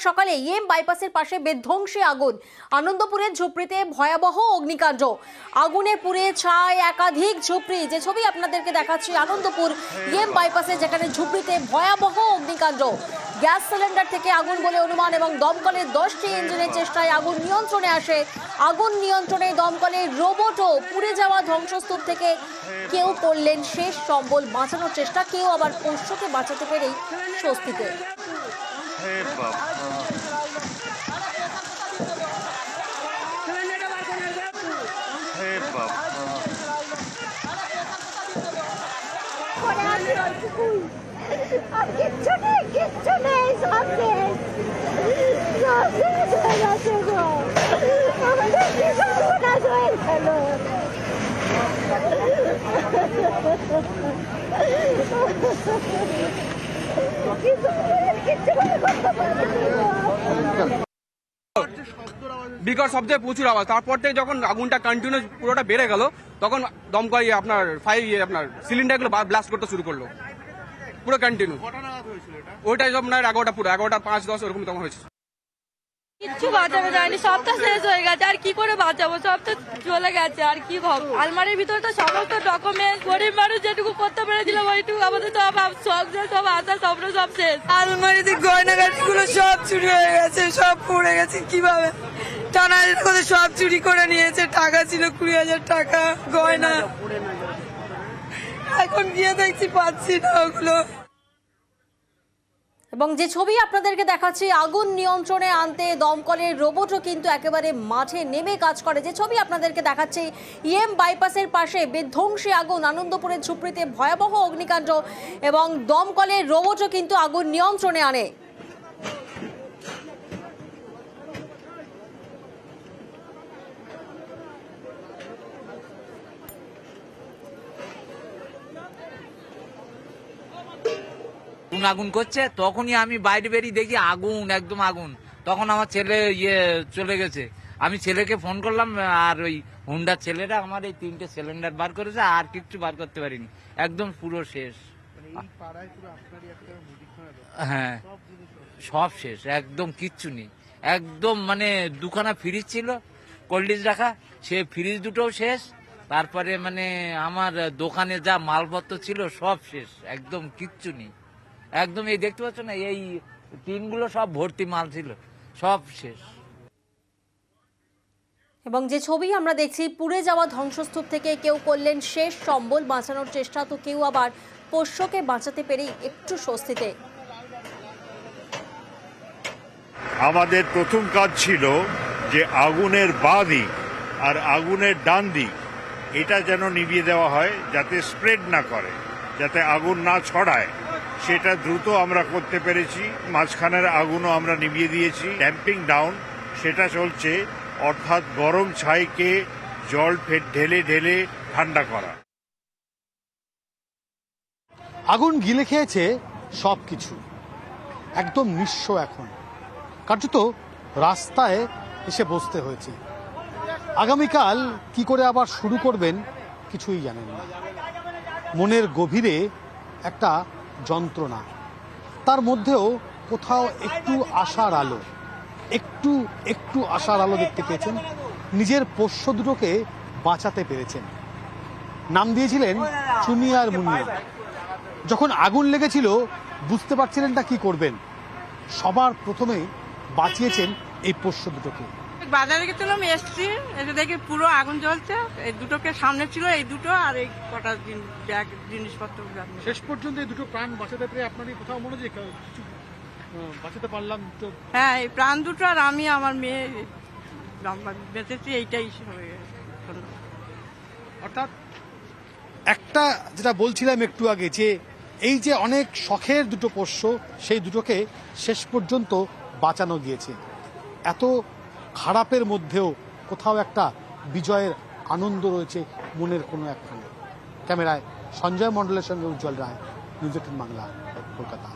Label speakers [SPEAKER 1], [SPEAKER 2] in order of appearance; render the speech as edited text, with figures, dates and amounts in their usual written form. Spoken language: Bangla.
[SPEAKER 1] সকালে ইএম বাইপাসের পাশে বিধ্বংসী আগুন, আনন্দপুরের ঝুপড়িতে ভয়াবহ অগ্নিকাণ্ড। আগুনে পুড়ে ছাই একাধিক ঝুপড়ি। যে ছবি আপনাদেরকে দেখাচ্ছি আনন্দপুর ইএম বাইপাসে, যেখানে ঝুপড়িতে ভয়াবহ অগ্নিকাণ্ড। গ্যাস সিলিন্ডার থেকে আগুন বলে অনুমান এবং দমকলের 10টি ইঞ্জিনের চেষ্টায় আগুন নিয়ন্ত্রণে আসে। আগুন নিয়ন্ত্রণে দমকলের রোবটও পুড়ে যাওয়া ধ্বংসস্তূপ থেকে কেউ করলেন শেষ সম্বল বাঁচানোর চেষ্টা, কেউ আবার পোষ্যকে বাঁচাতে পেরেই স্বস্তিতে।
[SPEAKER 2] কিচ্ছু নেই, সব শেষ হয়ে গেছে গো। আমাদের কি সর্বনাশ হয়ে গেল।
[SPEAKER 3] বিকট শব্দে প্রচুর আওয়াজ। তারপর থেকে যখন আগুনটা কন্টিনিউ পুরোটা বেড়ে গেল, তখন দমকল আপনার আপনার সিলিন্ডারগুলো ব্লাস্ট করতে শুরু করলো পুরো কন্টিনিউ। ওইটাই আপনার 11টা, পুরো 11টা 5-10 ওরকম তখন হয়েছে।
[SPEAKER 4] কিচ্ছু বাঁচানো যায়নি, সব তো শেষ হয়ে গেছে। আর কি করে বাঁচাবো, সব তো চলে গেছে। আর কি ভাব, আলমারির ভিতরে তো সমস্ত ডকুমেন্ট, গরিব মানুষ যেটুকু করতে পেরেছিলাম ওইটুকু, আমাদের তো সব আশা স্বপ্ন সব শেষ।
[SPEAKER 5] আলমারিতে গয়নাগাটি গুলো সব চুরি হয়ে গেছে, সব পড়ে গেছে। কিভাবে টানা করে সব চুরি করে নিয়েছে। টাকা ছিল 20,000 টাকা, গয়না। এখন গিয়ে দেখছি পাচ্ছি না ওগুলো।
[SPEAKER 1] এবং যে ছবি আপনাদেরকে দেখাচ্ছি, আগুন নিয়ন্ত্রণে আনতে দমকলের রোবটও কিন্তু একেবারে মাঠে নেমে কাজ করে। যে ছবি আপনাদেরকে দেখাচ্ছি ইএম বাইপাসের পাশে বিধ্বংসী আগুন, আনন্দপুরের ঝুপড়িতে ভয়াবহ অগ্নিকাণ্ড এবং দমকলের রোবটও কিন্তু আগুন নিয়ন্ত্রণে আনে।
[SPEAKER 6] আগুন করছে, তখনই আমি বাইরে বেরিয়ে দেখি আগুন, একদম আগুন। তখন আমার ছেলে চলে গেছে। আমি ছেলেকে ফোন করলাম, আর ওই হুন্ডার ছেলেরা আমার এই 3টে সিলিন্ডার বার করেছে, আর কিচ্ছু বার করতে পারিনি। একদম পুরো শেষ। হ্যাঁ, সব শেষ, একদম কিচ্ছু নেই। একদম মানে দুখানা ফ্রিজ ছিল কোল্ড ড্রিঙ্কস রাখা, সে ফ্রিজ দুটোও শেষ। তারপরে মানে আমার দোকানে যা মালপত্র ছিল সব শেষ, একদম কিচ্ছু নেই। একদম এই দেখতে পাচ্ছ না, এই টিনগুলো সব ভর্তি মাল ছিল, সব শেষ।
[SPEAKER 1] এবং যে ছবি আমরা দেখছি, পুড়ে যাওয়া ধ্বংসস্তূপ থেকে কেউ করলেন শেষ সম্বল বাঁচানোর চেষ্টা, তো কেউ আবার পোষ্যকে বাঁচাতে পেরেই একটু স্বস্তিতে।
[SPEAKER 7] আমাদের প্রথম কাজ ছিল যে আগুনের বাঁ দিক আর আগুনের ডান দিক এটা যেন নিভিয়ে দেওয়া হয়, যাতে স্প্রেড না করে, যাতে আগুন না ছড়ায়, সেটা দ্রুত আমরা করতে পেরেছি। মাঝখানের আগুনও আমরা নিভিয়ে দিয়েছি। ড্যাম্পিং ডাউন সেটা চলছে, অর্থাৎ গরম ছাইকে জল ঢেলে ঢেলে ঠান্ডা করা।
[SPEAKER 8] আগুন গিলে খেয়েছে সবকিছু, একদম নিঃস্ব। এখন কার্যত রাস্তায় এসে বসতে হয়েছে। আগামীকাল কি করে আবার শুরু করবেন কিছুই জানেন না। মনের গভীরে একটা যন্ত্রণা, তার মধ্যেও কোথাও একটু আশার আলো, একটু আশার আলো দেখতে পেয়েছেন। নিজের পোষ্য দুটোকে বাঁচাতে পেরেছেন। নাম দিয়েছিলেন চুনি আর মুন্নি। যখন আগুন লেগেছিল বুঝতে পারছিলেন না কি করবেন, সবার প্রথমে বাঁচিয়েছেন এই পোষ্য দুটোকে।
[SPEAKER 5] বাজারে গেছিলাম, এসছি, এসে দেখি পুরো আগুন জ্বলছে। এই দুটোকে সামনে ছিল, এই দুটো আর এই কটা ব্যাগ জিনিসপত্র।
[SPEAKER 8] শেষ পর্যন্ত এই দুটো প্রাণ বাঁচাতে পেরে আপনার কোথাও মনে হয় কিছু বাঁচাতে পারলাম তো?
[SPEAKER 5] হ্যাঁ, এই প্রাণ দুটো আর আমি, আমার মেয়ে বেঁচেছি, এইটাই হয়ে গেছে।
[SPEAKER 8] অর্থাৎ একটা যেটা বলছিলাম একটু আগে, যে এই যে অনেক শখের দুটো পোষ্য, সেই দুটোকে শেষ পর্যন্ত বাঁচানো গিয়েছে। এত খারাপের মধ্যেও কোথাও একটা বিজয়ের আনন্দ রয়েছে মনের কোনো একখানে। ক্যামেরায় সঞ্জয় মণ্ডলের সঙ্গে উজ্জ্বল রায়, নিউজ 18 বাংলা, কলকাতা।